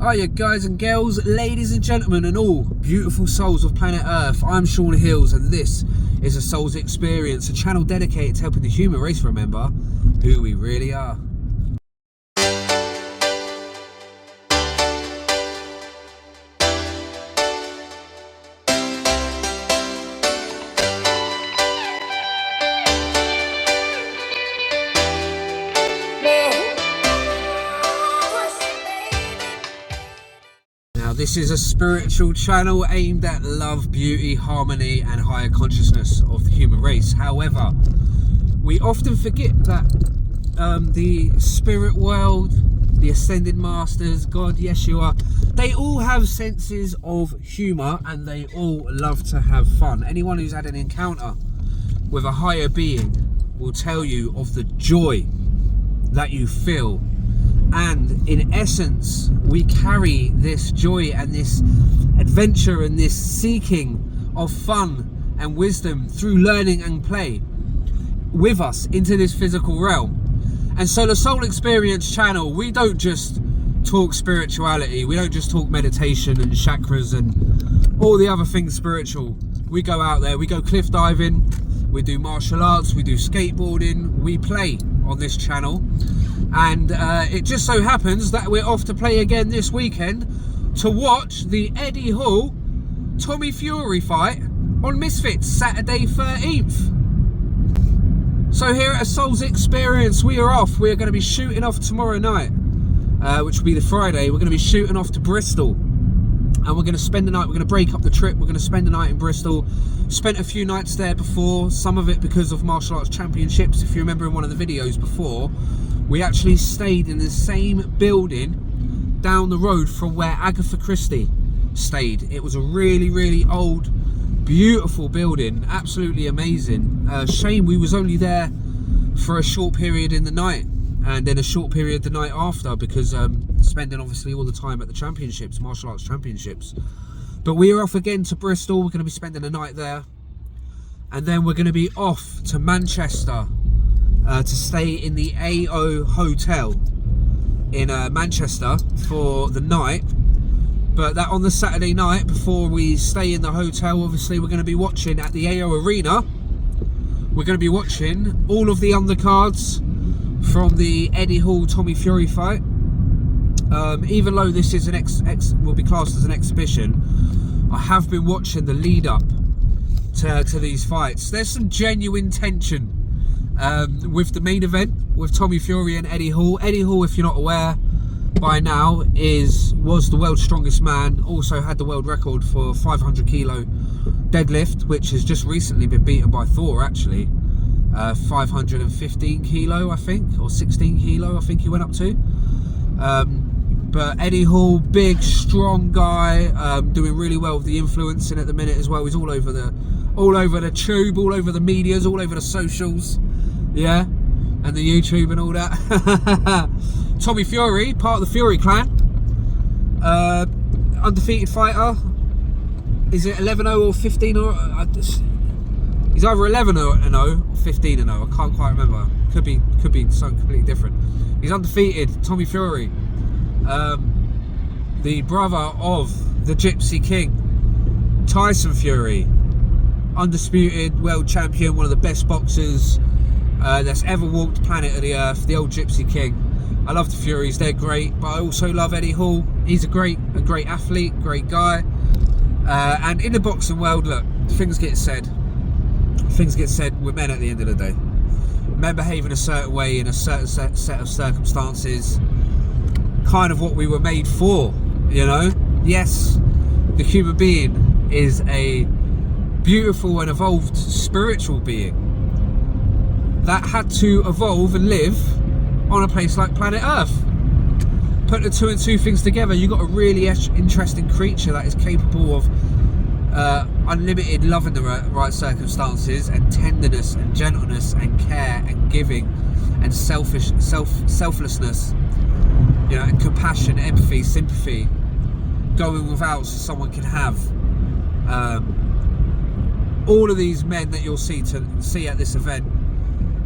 Hiya guys and girls, ladies and gentlemen and all beautiful souls of planet Earth. I'm Sean Hills and this is a Souls Experience, a channel dedicated to helping the human race remember who we really are. This is a spiritual channel aimed at love, beauty, harmony and higher consciousness of the human race. However, we often forget that the spirit world, the ascended masters, God, Yeshua, they all have senses of humour and they all love to have fun. Anyone who's had an encounter with a higher being will tell you of the joy that you feel. And in essence, we carry this joy and this adventure and this seeking of fun and wisdom through learning and play with us into this physical realm. And so the Soul Experience channel, we don't just talk spirituality, we don't just talk meditation and chakras and all the other things spiritual. We go out there, we go cliff diving, we do martial arts, we do skateboarding, we play on this channel. And it just so happens that we're off to play again this weekend to watch the Eddie Hall Tommy Fury fight on Misfits Saturday 13th. So here at a Souls Experience, we are off. We're going to be shooting off tomorrow night, which will be the Friday. We're going to be shooting off to Bristol. And we're going to spend the night, we're going to break up the trip, we're going to spend the night in Bristol. Spent a few nights there before, some of it because of martial arts championships. If you remember in one of the videos before, we actually stayed in the same building down the road from where Agatha Christie stayed. It was a really, really old, beautiful building, absolutely amazing. Shame we was only there for a short period in the night and then a short period the night after because spending obviously all the time at the championships, martial arts championships. But we are off again to Bristol. We're going to be spending the night there and then we're going to be off to Manchester to stay in the AO Hotel in Manchester for the night. But that on the Saturday night, before we stay in the hotel, obviously we're going to be watching at the AO Arena. We're going to be watching all of the undercards from the Eddie Hall Tommy Fury fight. Even though this is will be classed as an exhibition, I have been watching the lead up to these fights. There's some genuine tension with the main event with Tommy Fury and Eddie Hall. Eddie Hall, if you're not aware by now, was the world's strongest man. Also had the world record for 500 kilo deadlift, which has just recently been beaten by Thor actually. 515 kilo I think, or 16 kilo I think he went up to. But Eddie Hall, big strong guy, doing really well with the influencing at the minute as well. He's all over the tube, all over the medias, all over the socials, yeah, and the YouTube and all that. Tommy Fury, part of the Fury clan, undefeated fighter. Is it 11-0 or 15-0? He's either 11-0 or 15-0. I can't quite remember. Could be something completely different. He's undefeated. Tommy Fury, the brother of the Gypsy King, Tyson Fury, undisputed world champion, one of the best boxers that's ever walked planet of the earth, the old Gypsy King. I love the Furies, they're great, but I also love Eddie Hall. He's a great athlete, great guy. And in the boxing world, look, things get said. We're men at the end of the day. Men behaving a certain way in a certain set of circumstances, kind of what we were made for, you know. Yes, the human being is a beautiful and evolved spiritual being that had to evolve and live on a place like planet Earth. Put the two and two things together, you got a really interesting creature that is capable of unlimited love in the right circumstances, and tenderness and gentleness and care and giving and selflessness, you know, and compassion, empathy, sympathy, going without so someone can have. All of these men that you'll see at this event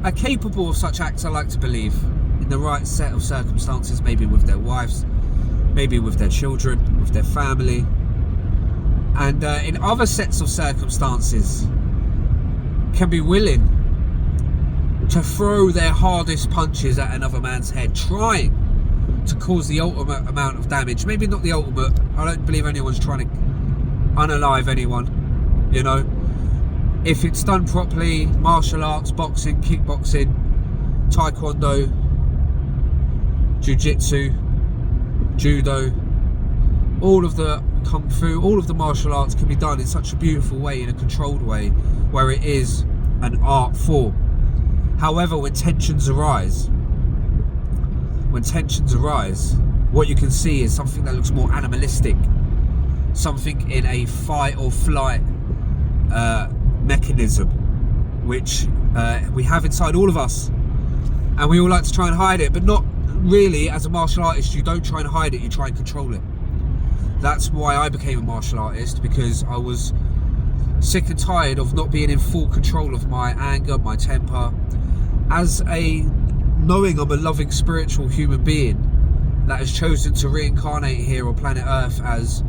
are capable of such acts, I like to believe, in the right set of circumstances, maybe with their wives, maybe with their children, with their family, and in other sets of circumstances can be willing to throw their hardest punches at another man's head, trying to cause the ultimate amount of damage. Maybe not the ultimate. I don't believe anyone's trying to unalive anyone, you know. If it's done properly, martial arts, boxing, kickboxing, taekwondo, jiu-jitsu, judo, all of the kung fu, all of the martial arts can be done in such a beautiful way, in a controlled way, where it is an art form. However, when tensions arise, what you can see is something that looks more animalistic, something in a fight or flight mechanism, which we have inside all of us, and we all like to try and hide it, but not really. As a martial artist, you don't try and hide it, you try and control it. That's why I became a martial artist, because I was sick and tired of not being in full control of my anger, my temper. As knowing I'm a loving spiritual human being that has chosen to reincarnate here on planet Earth as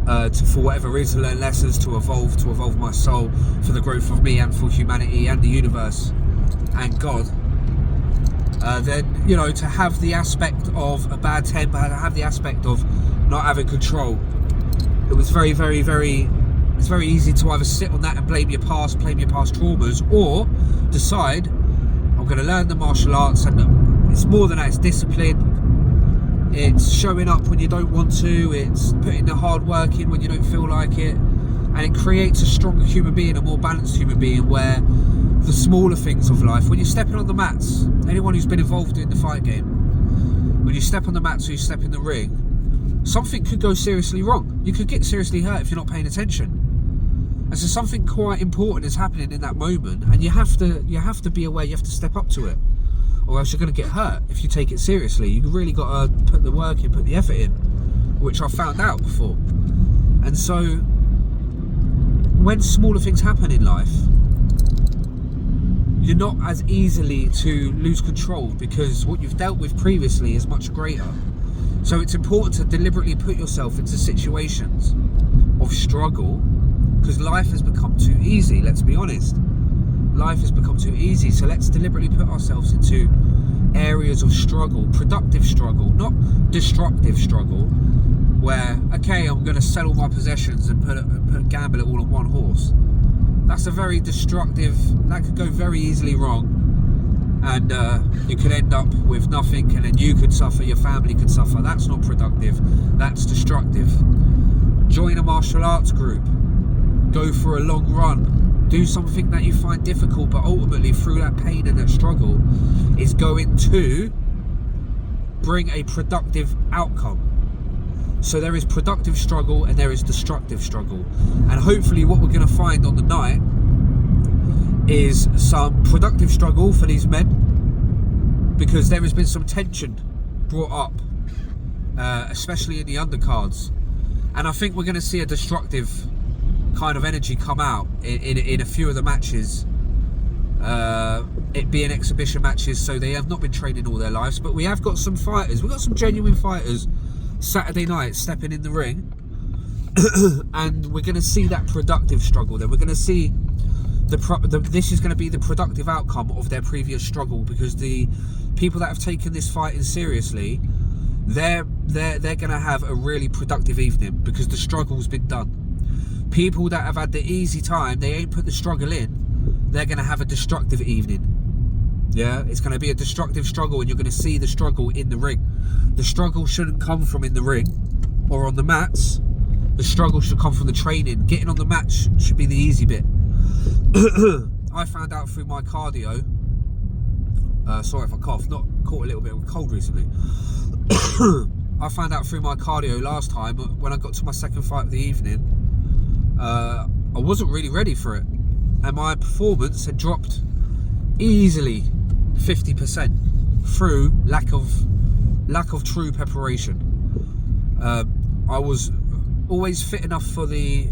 to, for whatever reason, learn lessons, to evolve my soul for the growth of me and for humanity and the universe and God, then, you know, to have the aspect of a bad temper, to have the aspect of not having control, it was very, very, very, it's very easy to either sit on that and blame your past traumas, or decide I'm going to learn the martial arts. And it's more than that, it's discipline, it's showing up when you don't want to, it's putting the hard work in when you don't feel like it, and it creates a stronger human being, a more balanced human being, where the smaller things of life, when you're stepping on the mats, anyone who's been involved in the fight game, when you step on the mats or you step in the ring, something could go seriously wrong. You could get seriously hurt if you're not paying attention. And so something quite important is happening in that moment, and you have to be aware, you have to step up to it, or else you're going to get hurt if you take it seriously. You really got to put the work in, put the effort in, which I found out before. And so when smaller things happen in life, you're not as easily to lose control, because what you've dealt with previously is much greater. So it's important to deliberately put yourself into situations of struggle, because life has become too easy, let's be honest. Life has become too easy, so let's deliberately put ourselves into areas of struggle, productive struggle, not destructive struggle, where, okay, I'm going to sell all my possessions and gamble it all on one horse. That's a very destructive, that could go very easily wrong, and you could end up with nothing, and then you could suffer, your family could suffer. That's not productive, that's destructive. Join a martial arts group, go for a long run, do something that you find difficult, but ultimately through that pain and that struggle is going to bring a productive outcome. So there is productive struggle and there is destructive struggle, and hopefully what we're going to find on the night is some productive struggle for these men, because there has been some tension brought up, especially in the undercards, and I think we're going to see a destructive kind of energy come out in a few of the matches, it being exhibition matches, so they have not been training all their lives, but we have got some fighters, we've got some genuine fighters Saturday night stepping in the ring, and we're going to see that productive struggle. Then we're going to see this is going to be the productive outcome of their previous struggle, because the people that have taken this fighting seriously, they're going to have a really productive evening, because the struggle's been done. People that have had the easy time, they ain't put the struggle in, they're going to have a destructive evening. Yeah, it's going to be a destructive struggle, and you're going to see the struggle in the ring. The struggle shouldn't come from in the ring or on the mats. The struggle should come from the training. Getting on the mat should be the easy bit. I found out through my cardio, sorry if I cough, not caught a little bit of a cold recently. I found out through my cardio last time, when I got to my second fight of the evening, I wasn't really ready for it, and my performance had dropped easily 50% through lack of true preparation. I was always fit enough for the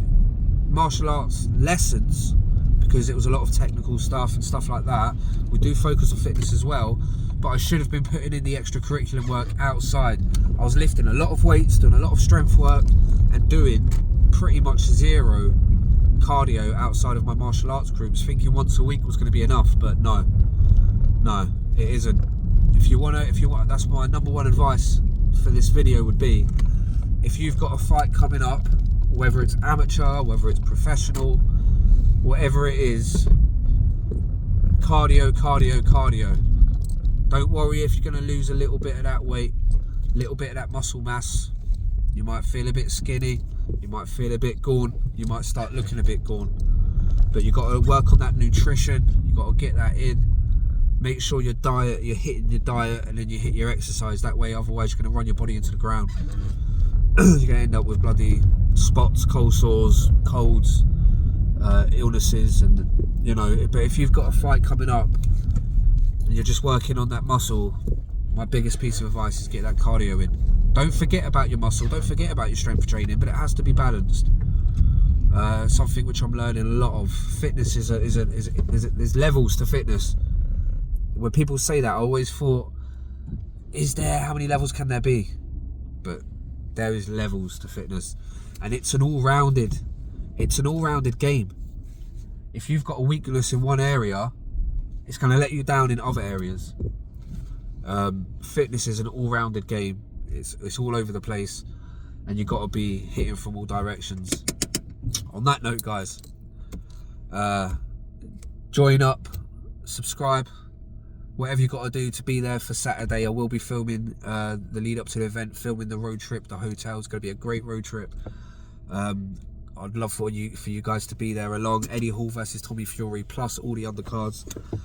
martial arts lessons, because it was a lot of technical stuff and stuff like that. We do focus on fitness as well, but I should have been putting in the extracurricular work outside. I was lifting a lot of weights, doing a lot of strength work, and doing pretty much zero cardio outside of my martial arts groups, thinking once a week was going to be enough, but no, it isn't. If you want, that's my number one advice for this video would be, if you've got a fight coming up, whether it's amateur, whether it's professional, whatever it is, cardio. Don't worry if you're going to lose a little bit of that weight, a little bit of that muscle mass. You might feel a bit skinny, you might feel a bit gaunt, you might start looking a bit gaunt, but you've got to work on that nutrition. You've got to get that in. Make sure you're hitting your diet, and then you hit your exercise. That way, otherwise you're going to run your body into the ground. You're going to end up with bloody spots, cold sores, colds, illnesses, and you know. But if you've got a fight coming up and you're just working on that muscle, my biggest piece of advice is get that cardio in. Don't forget about your muscle, don't forget about your strength training, but it has to be balanced. Something which I'm learning a lot of. Fitness there's levels to fitness. When people say that, I always thought, how many levels can there be? But there is levels to fitness, and it's an all-rounded game. If you've got a weakness in one area, it's going to let you down in other areas. Fitness is an all-rounded game. It's all over the place, and you've got to be hitting from all directions. On that note, guys, join up, subscribe, whatever you got to do to be there for Saturday. I will be filming the lead up to the event, filming the road trip, the hotel. It's going to be a great road trip. I'd love for you guys to be there along. Eddie Hall versus Tommy Fury, plus all the undercards.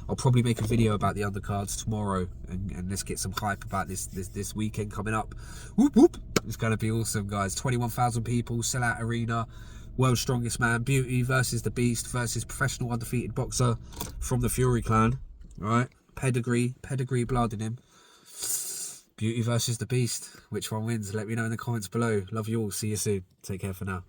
I'll probably make a video about the undercards tomorrow, and let's get some hype about this weekend coming up. Whoop whoop! It's going to be awesome, guys. 21,000 people, sellout arena. World's Strongest Man, Beauty versus the Beast versus professional undefeated boxer from the Fury clan. All right, pedigree blood in him. Beauty versus the Beast. Which one wins? Let me know in the comments below. Love you all. See you soon. Take care for now.